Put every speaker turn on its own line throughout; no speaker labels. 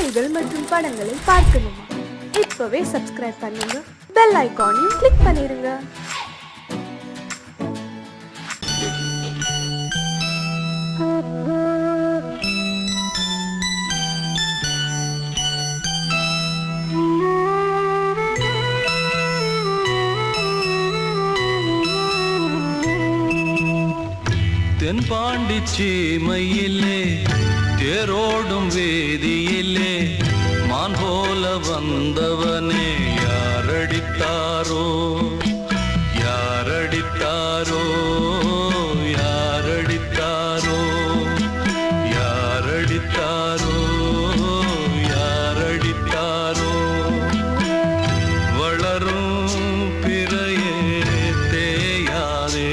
பாடல்கள் மற்றும் படங்களை பார்க்கணுமா? இப்பவே சப்ஸ்கிரைப் பண்ணுங்க, பெல் ஐகானையும் கிளிக் பண்ணிருங்க.
தென்பாண்டி சீமையிலே தேரோடும் வேதியிலே மான் போல வந்தவனே யாரடித்தாரோ யாரடித்தாரோ யாரடித்தாரோ யாரடித்தாரோ யாரடித்தாரோ வளரும் பிறையே தேயாதே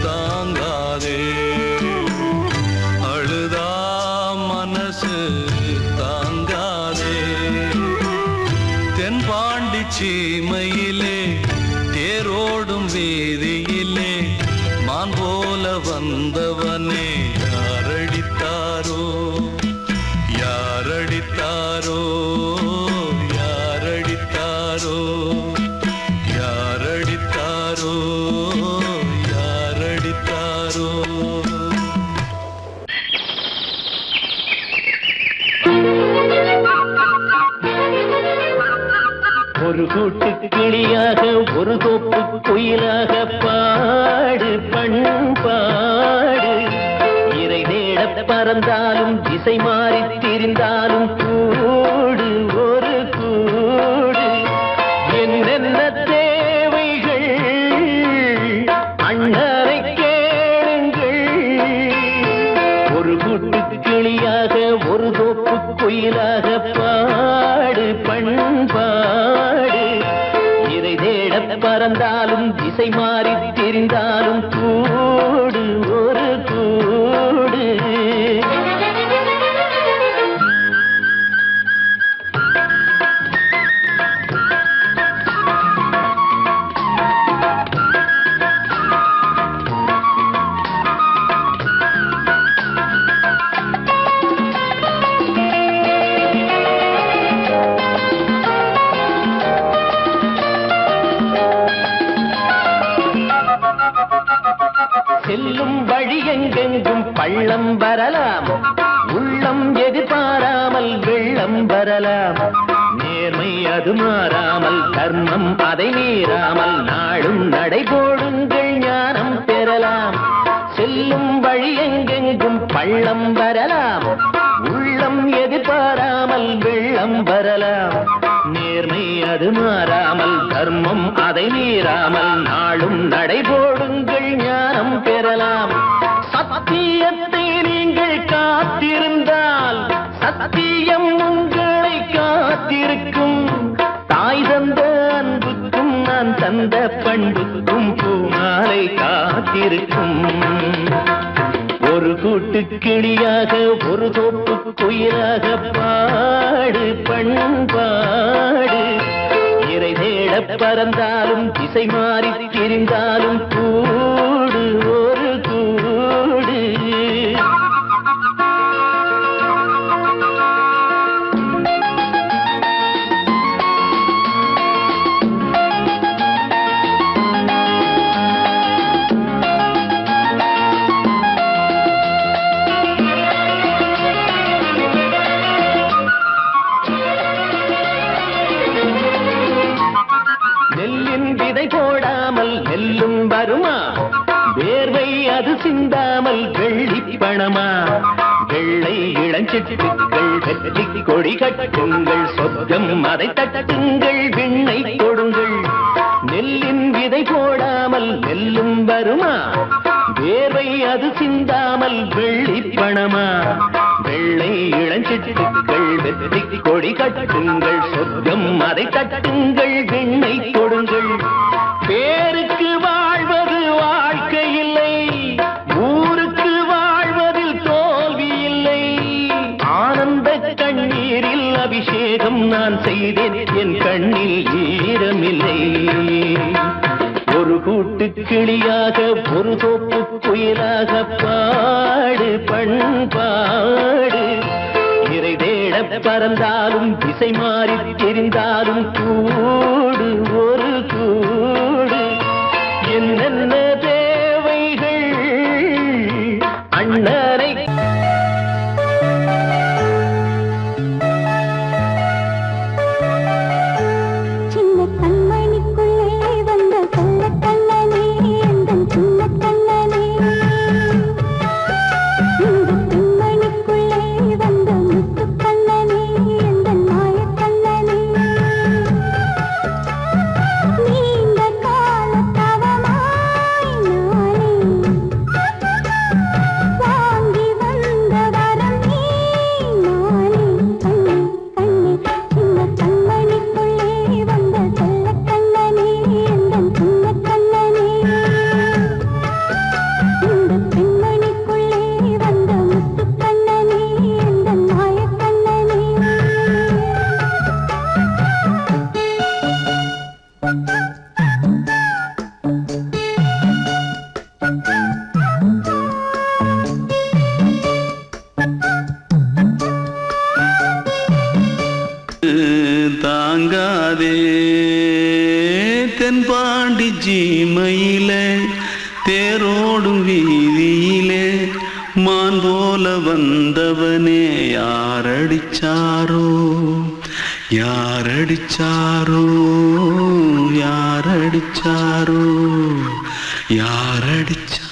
தாங்காதே அழுதா மனசு தாங்காதே தென்பாண்டி சீமையிலே தேரோடும் வீதியிலே மான் போல வந்தவனே யாரடித்தாரோ யாரடித்தாரோ யாரடித்தாரோ யாரடித்தாரோ யாரடித்தாரோ
ஒரு கூட்டு கிளியாக ஒரு தோப்பு குயிலாக பாடு பண்பாடு இறை தேட பறந்தாலும் திசை மாறி திரிந்தாலும் கூடு ஒரு கூடு என்னென்ன தேவைகள் அண்ணரை கேளுங்கள் ஒரு கூட்டு கிளியாக ஒரு தோப்பு குயிலாக பாடு பண்பாடு இறை தேட பறந்தாலும் திசை மாறி தெரிந்தாலும் கூடு ஒரு கூடு செல்லும் வழி எங்கெங்கும் பள்ளம் வரலாம், உள்ளம் எதிர்பாராமல் வெள்ளம் வரலாம். நேர்மை அது மாறாமல், தர்மம் அதை மீறாமல், நாளும் நடைபோடுங்கள் ஞானம் பெறலாம். செல்லும் வழி எங்கெங்கும் பள்ளம் வரலாம், உள்ளம் எதிர்பாராமல் வெள்ளம் வரலாம். நேர்மை அது மாறாமல், தர்மம் அதை மீறாமல், நாளும் நடைபோடுங்கள் ஞானம் பெறலாம். சத்தியத்தை நீங்கள் காத்திருந்தால் சத்தியம் உங்களை காத்திருக்கும். தாய் தந்த அன்புக்கும் நான் தந்த பண்புக்கும் பூமாலை காத்திருக்கும். ஒரு கூட்டு கிளியாக ஒரு தோப்பு குயிலாக பாடு பண்பாடு இறை தேட பறந்தாலும் திசை மாறி திரிந்தாலும் கூடு ஒரு கூடு. நெல்லின் விதை போடாமல் நெல்லும் வருமா? வேர்வை அது சிந்தாமல் வெள்ளி பணமா? வெள்ளை இளஞ்சிட்டுக்கள் வெற்றி கொடி கட்டுங்கள், சொர்க்கம் அதை தட்டுங்கள், விண்ணை கொடுங்கள். நெல்லின் விதை போடாமல் நெல்லும் வருமா? வேர்வை அது சிந்தாமல் வெள்ளி பணமா? வெள்ளை இளஞ்சிட்டுக்கள் வெற்றி கொடி கட்டுங்கள், சொர்க்கம் அதை தட்டுங்கள், விண்ணை கொடுங்கள். பேருக்கு வாழ்வது வாழ்க்கை இல்லை, ஊருக்கு வாழ்வதில் தோல்வி இல்லை. ஆனந்த கண்ணீரில் அபிஷேகம் நான் செய்தேன், என் கண்ணில் ஈரமில்லை. ஒரு கூட்டு கிளியாக ஒரு தோப்பு குயிலாக பாடு பண்பாடு இறை தேட பறந்தாலும் திசை மாறி தெரிந்தாலும் கூடு ஒரு கூடு என்னென்ன தேவைகள் அண்ணனை
தாங்காதே தென்பாண்டி ஜீமையிலே தேரோடும் வீதியிலே மான் போல வந்தவனே யாரடிச்சாரோ யாரடிச்சாரோ யாரடிச்சாரோ யாரடிச்சா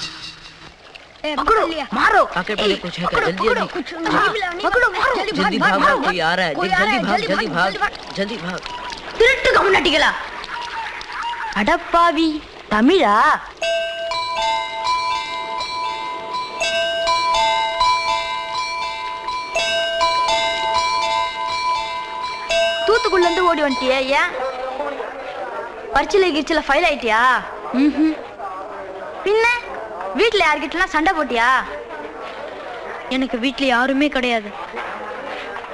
पकड़ो मारो
आके पहले कुछ है क्या जल्दी जल्दी
पकड़ो मारो
जल्दी भाग भाग कोई आ रहा है जल्दी भाग जल्दी भाग
திருட்டு கம்முனட்டிகளா அடப்பாவி தமிழா தூத்துக்குள்ள இருந்து ஓடி வந்துட்டியா ஏன் பரிச்சையில கிரிச்சில ஃபைல் ஆயிட்டியா பின்ன வீட்டுல யார்கிட்டலாம் சண்டை போட்டியா எனக்கு வீட்டுல யாருமே கிடையாது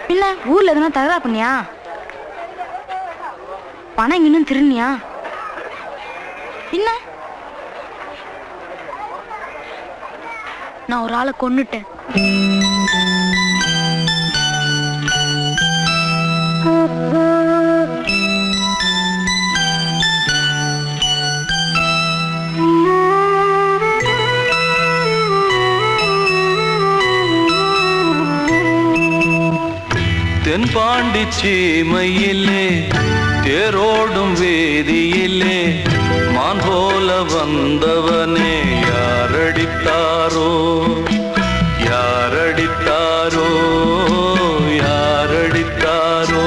பின்ன ஊர்ல எதுனா தகராறு பண்ணியா பணம் இன்னும் திருநியா பின்ன நான் ஒரு ஆளை கொன்னுட்டேன்
தென்பாண்டி சீமையிலே தேரோடும் வேதியிலே மான் போல வந்தவனே யாரடித்தாரோ யாரடித்தாரோ யாரடித்தாரோ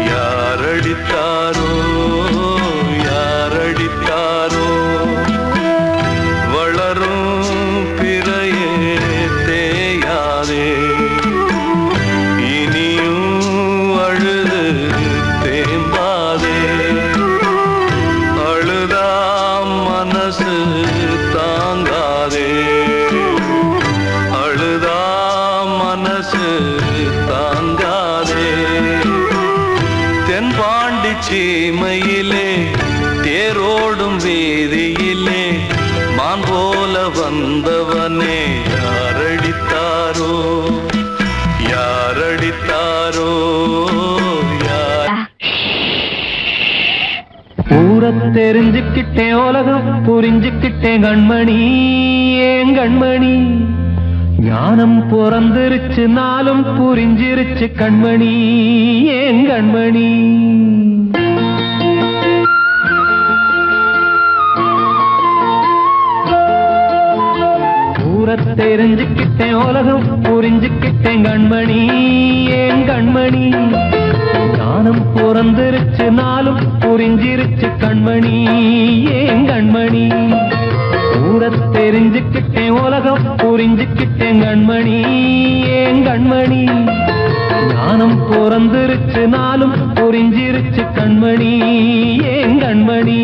யாரடித்தாரோ யாரடித்தாரோ வளரும் பிறையே தேயாதே சீமையிலே தேரோடும் வீதியிலே மான் போல வந்தவனே யாரடித்தாரோ யாரடித்தாரோ
ஊரை தெரிஞ்சுக்கிட்டேன் உலகம் புரிஞ்சுக்கிட்டேன் கண்மணி ஏன் கண்மணி ஞானம் பிறந்திருச்சு நாளும் புரிஞ்சிருச்சு கண்மணி ஏன் கண்மணி தெரிஞ்சுக்கிட்டேன் உலகம் புரிஞ்சுக்கிட்டேன் கண்மணி ஏன் கண்மணி ஞானம் பிறந்திருச்சு நாளும் புரிஞ்சிருச்சு கண்மணி ஏன் கண்மணி ஊரை தெரிஞ்சுக்கிட்டேன் உலகம் புரிஞ்சுக்கிட்டேன் கண்மணி ஏன் கண்மணி ஞானம் பிறந்திருச்சு நாளும் புரிஞ்சிருச்சு கண்மணி ஏன் கண்மணி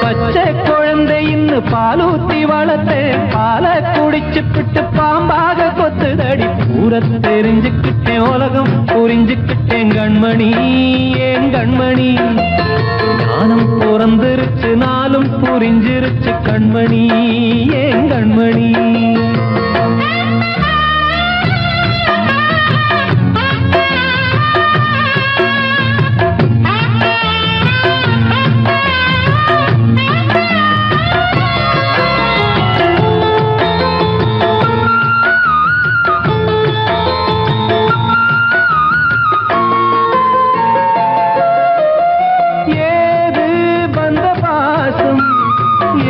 பச்சை குழந்தை இன்னும் பாலூத்தி வளர்த்தேன் பாலை குடிச்சுப்பிட்டு பாம்பாக கொத்துதடி பூர தெரிஞ்சுக்கிட்டேன் உலகம் புரிஞ்சுக்கிட்டேன் கண்மணி ஏன் கண்மணி ஞானம் பிறந்திருச்சு நாளும் புரிஞ்சிருச்சு கண்மணி ஏன் கண்மணி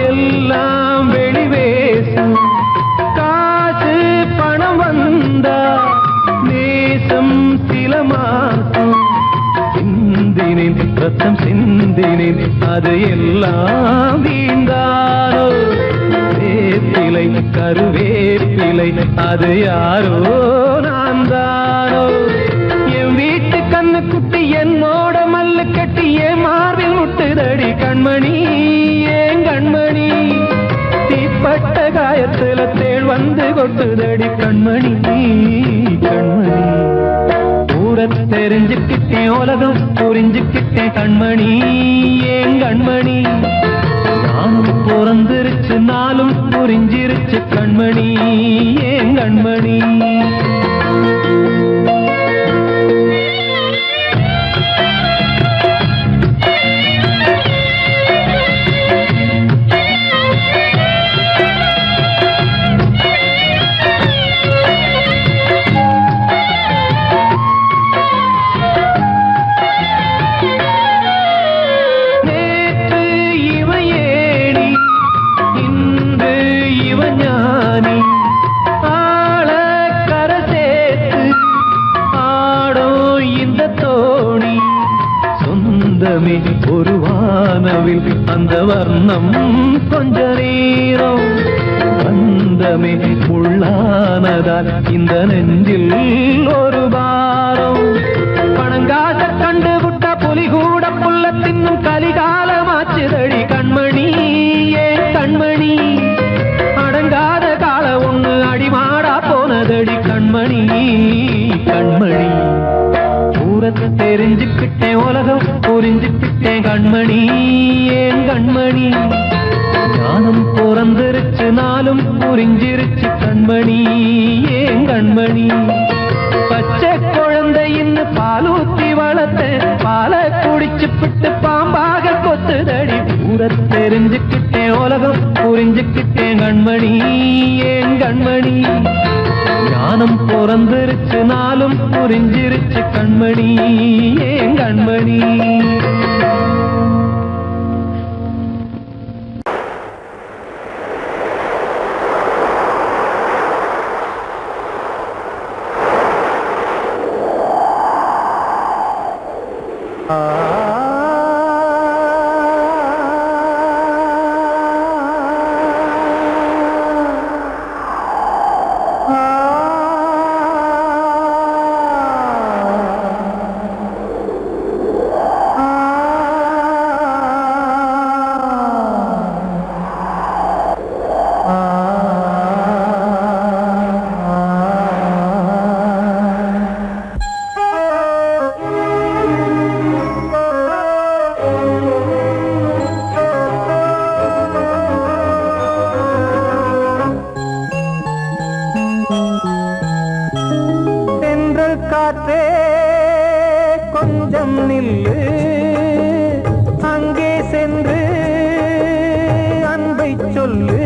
எல்லாம் வெளிவேசம் காசு பணம் வந்தா நேசம் சில மாசம் சிந்தினேன் ரத்தம் சிந்தினேன் அது எல்லாம் வீண்டாரோ வேப்பிலை கருவேப்பிலை அது யாரோ நான் தானோ என் வீட்டு கண்ணு குட்டி என்னோட மல்லு கட்டி என் மார்பில் முட்டுதடி கண்மணி ஏன் கண்மணி தீப்பட்ட காயத்துல தேள் வந்து கொட்டுதடி கண்மணி கண்மணி ஊர தெரிஞ்சுக்கிட்டேன் உலகம் புரிஞ்சுக்கிட்டேன் கண்மணி ஏன் கண்மணி நானும் பிறந்திருச்சு நாளும் புரிஞ்சிருச்சு கண்மணி ஏன் கண்மணி ஒரு வானவில் அந்த வர்ணம் கொஞ்ச நேரம் வந்தமே உள்ளானதால் இந்த நெஞ்சில் ஒரு பாரம் பணங்காச கண்டு விட்ட புலி கூட புல்ல தின்னும் கலிகாலமாச்சுதடி கண்மணி ஏன் கண்மணி அடங்காத கால ஒண்ணு அடிமாடா போனதடி கண்மணி கண்மணி ஊரத்தை தெரிஞ்சுக்கிட்டேன் உலகம் புரிஞ்சுக்கிட்டேன் கண்மணி ஏன் கண்மணி ஞானம் பிறந்திருச்சு நாளும் புரிஞ்சிருச்சு கண்மணி ஏன் கண்மணி பச்சை குழந்தை இன்னும் பாலூத்தி வளர்த்தேன் பாலை குடிச்சுப்பிட்டு பாம்பாக கொத்துதடி ஊரத்தை தெரிஞ்சுக்கிட்டேன் உலகம் புரிஞ்சுக்கிட்டேன் கண்மணி ஏன் கண்மணி ஞானம் பிறந்திருச்சு நாளும் புரிஞ்சிருச்சு கண்மணி ஏன் கண்மணி
காற்றே கொஞ்சம் நில்லு அங்கே சென்று அன்பை சொல்லு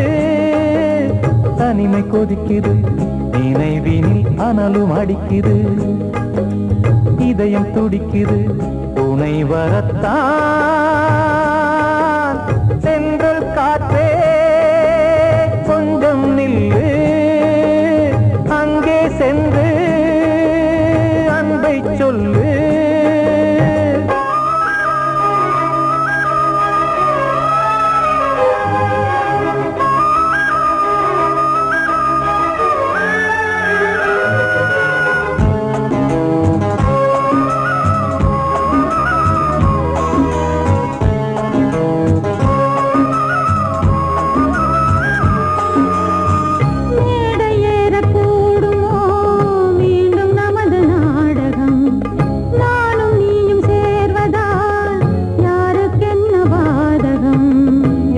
தனிமை கொதிக்குது நினைவினில் அனலும் அடிக்குது இதயம் துடிக்குது துணை வரத்தான் சென்றல் காற்றே கொஞ்சம் நில்லு அங்கே சென்று அன்பை சொல்லு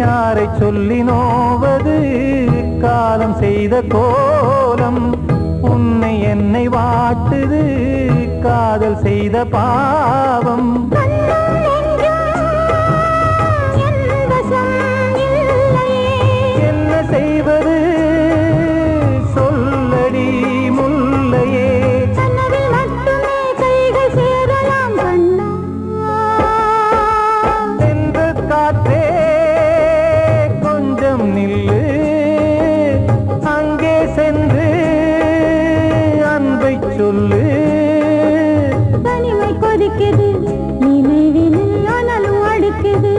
யாரை சொல்லி நோவது காலம் செய்த கோலம் உன்னை என்னை வாட்டுது காதல் செய்த பாவம் என்ன செய்வது சொல்லடி முல்லையே சென்று காற்றே கொஞ்சம் நில்லு அங்கே சென்று அன்பை சொல்லு
தனிமை கொதிக்குது நினைவினில் அனலும் அடிக்குது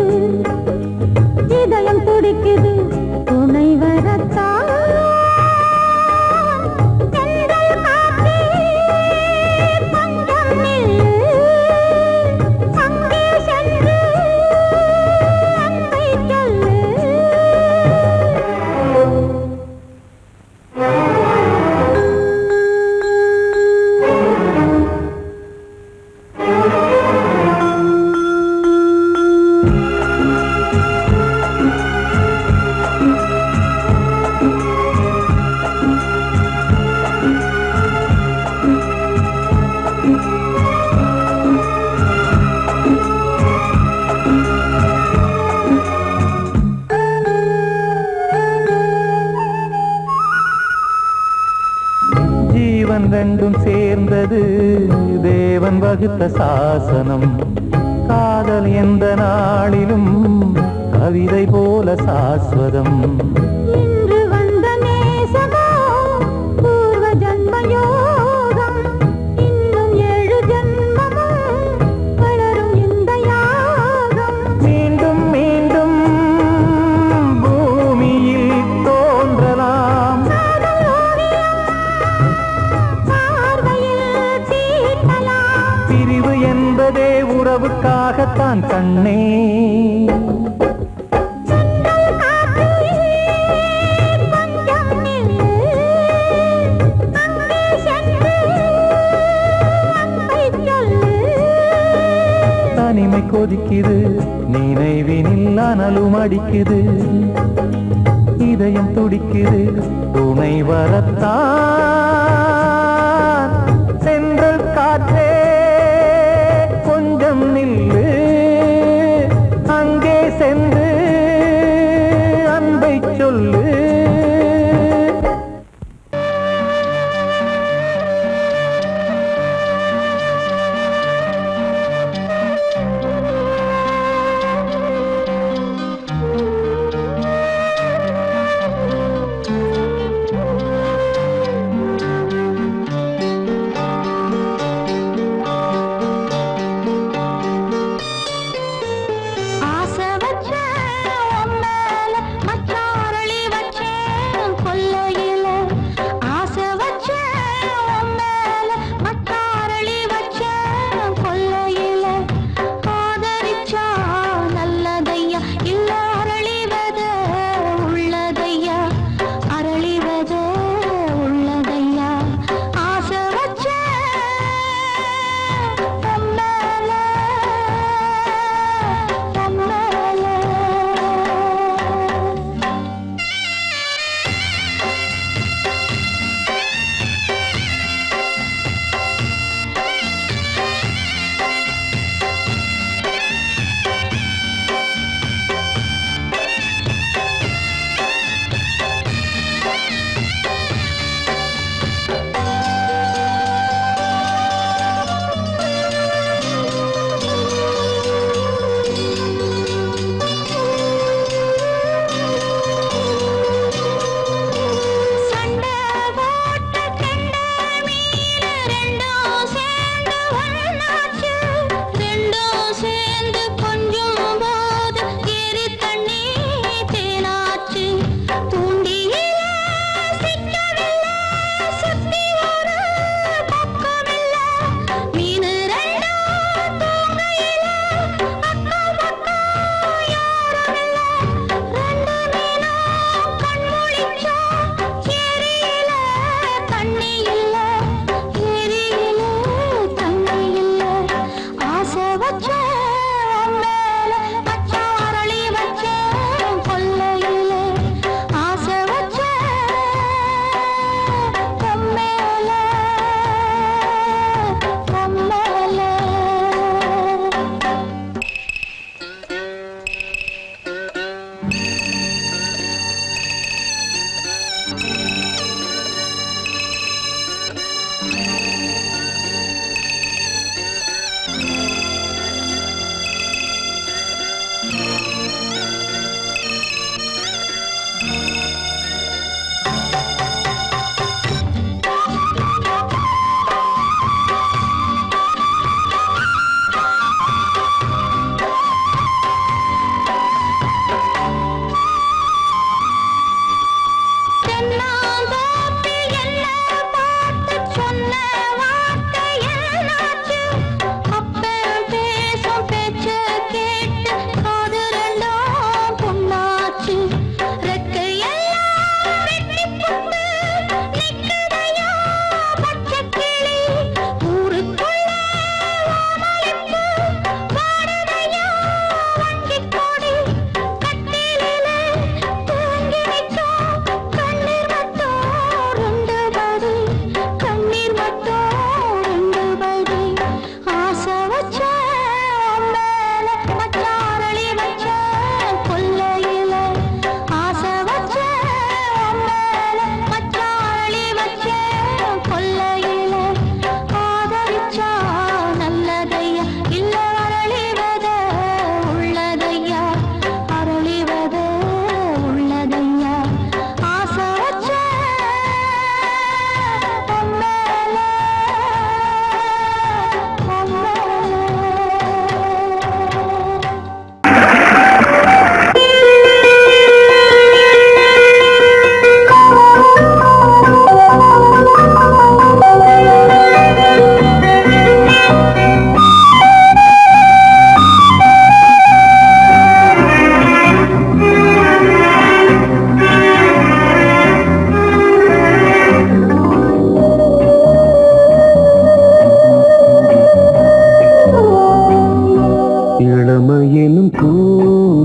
இதயம் துடிக்குது துணை வரத்தான் தென்றல் காற்றே கொஞ்சம் நில்லு அங்கே சென்று அன்பை சொல்லு
ஜீவன் ரெண்டும் சேர்ந்தது தேவன் வகுத்த சாசனம் காதல் எந்த நாளிலும் கவிதை போல சாஸ்வதம்
இன்று வந்த நேசமோ பூர்வ ஜன்ம யோகம் இன்னும் 7 ஜன்மமும் வளரும் இந்த யாகம்
மீண்டும் மீண்டும் பூமியில் தோன்றலாம்
பார்வையில் தீட்டலாம்
பிரிவு என்பதே உறவுக்காகத்தான் கண்ணே
தென்றல் காற்றே கொஞ்சம் நில்லு அங்கே சென்று அன்பை சொல்லு
தனிமை கொதிக்குது நினைவினில் அனலும் அடிக்குது இதயம் துடிக்குது துணை வரத்தான் சென்றல் காற்றே கொஞ்சம் நில்லு அங்கே சென்று அன்பை சொல்லு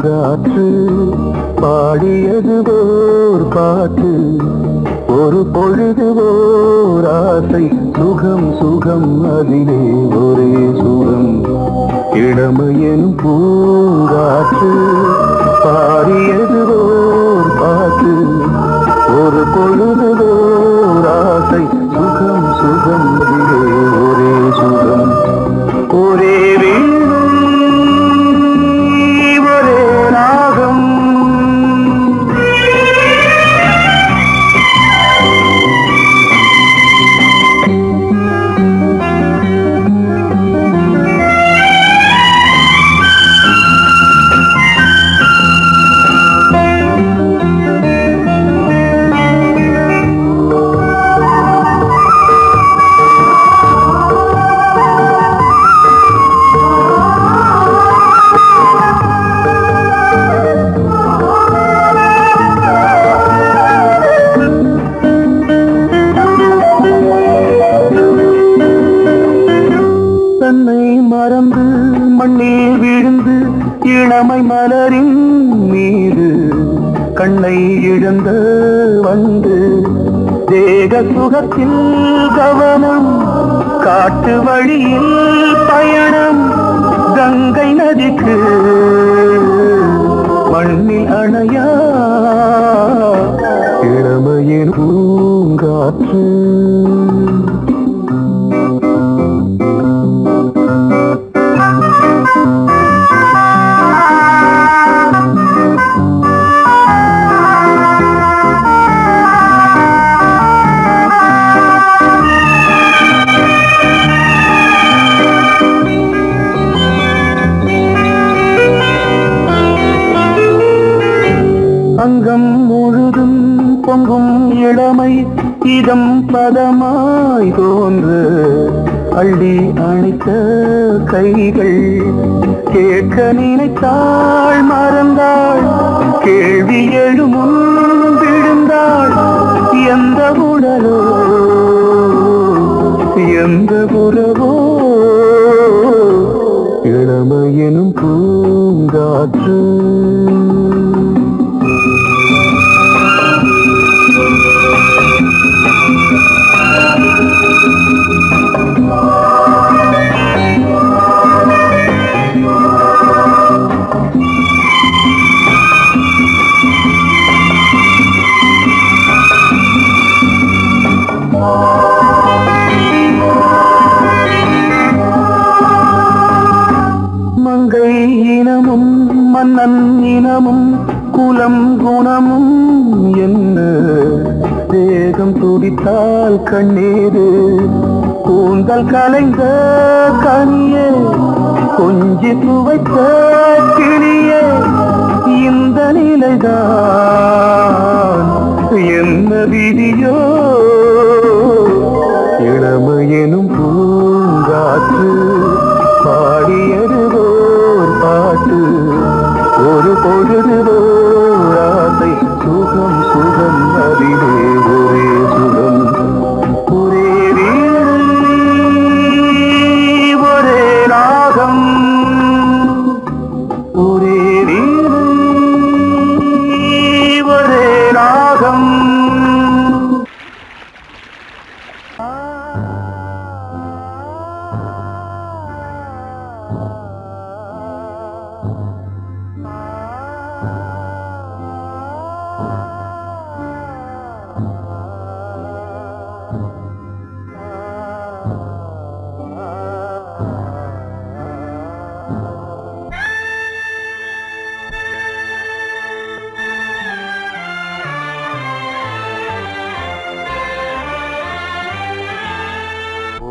காற்று பாடியது ஓர் பாட்டு, ஒரு பொழுது ஓர் ஆசை, சுகம் சுகம் அதிலே ஒரே சுகம். இளமையெனும் பூங்காற்று பாடியது ஓர் பாட்டு, ஒரு பொழுது ஓர் ஆசை, சுகம் சுகம் அதிலே ஒரே சுகம். ஒரே வீணை ஒரே ராகம், தன்னை மறந்து மண்ணில் விழுந்து இளமை மலரின் மீது கண்ணை இழந்த வந்து தேக சுகத்தில் கவனம், காட்டு வழியில் பயணம், கங்கை நதிக்கு மண்ணில் அணையா இளமையின் பூங்காற்று. அங்கம் முழுதும் பொங்கும் இளமை இதம் பதமாய் தோன்று, அள்ளி அணைத்த கைகள் கேட்க நினைத்தாள் மறந்தாள், கேள்வி எழுமுன் விழுந்தாள். எந்த உடலோ எந்த உறவோ இளமையெனும் பூங்காற்று. இனமும் குலம் குணமும் என்ன தேகம் துடித்தால் கண்ணீரு கூந்தல் கலைந்த கனியே கொஞ்சி துவைத்த கிளியே இந்த நிலைதான் என்ன விதியோ இளமையெனும் பூங்காற்று பாடியதுவோர் பாட்டு ஒரு பொழுதுவோர் ஆசை சுகம் சுகம் அதிலே ஒரே சுகம் ஒரே வீடு ஒரே ராகம் ஒரே வீடு ஒரே ராகம்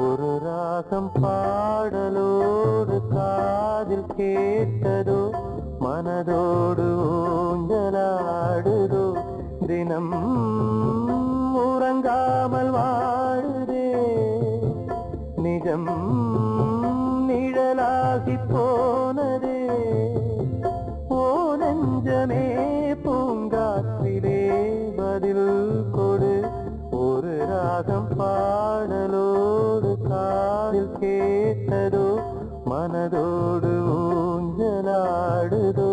ஒரு ராகம் பாடலோடு காதில் கேட்டதோ மனதோடு ஊஞ்சலாடுதோ தினம் உறங்காமல் வாடுதே நிஜம் நிழலாகி போனதே ஓ நெஞ்சமே பூங்காற்றிலே பதில் கொடு ஒரு ராகம் பாடலோடு காதில் கேட்டதோ மனதோடு ஊஞ்சலாடுதோ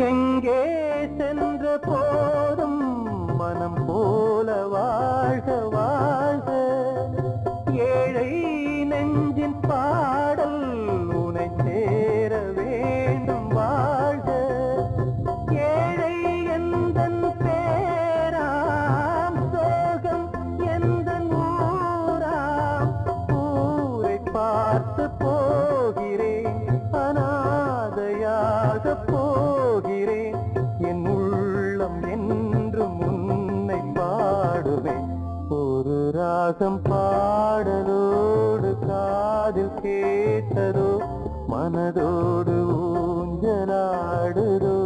எங்கே சென்ற போதும் மனம் போல வாழ்க வாழ்க ஏழை நெஞ்சின் பாடல் உனை சேர வேண்டும் வாழ்க ஏழை எந்தன் பேராம் சோகம் எந்தன் ஊராம் ஊரை பார்த்து போகிறேன் அனாதையாக போகிறேன் என் உள்ளம் என்றும் உன்னை பாடுவேன் ஒரு ராகம் பாடலோடு காதில் கேட்டதோ மனதோடு ஊஞ்சலாடுதோ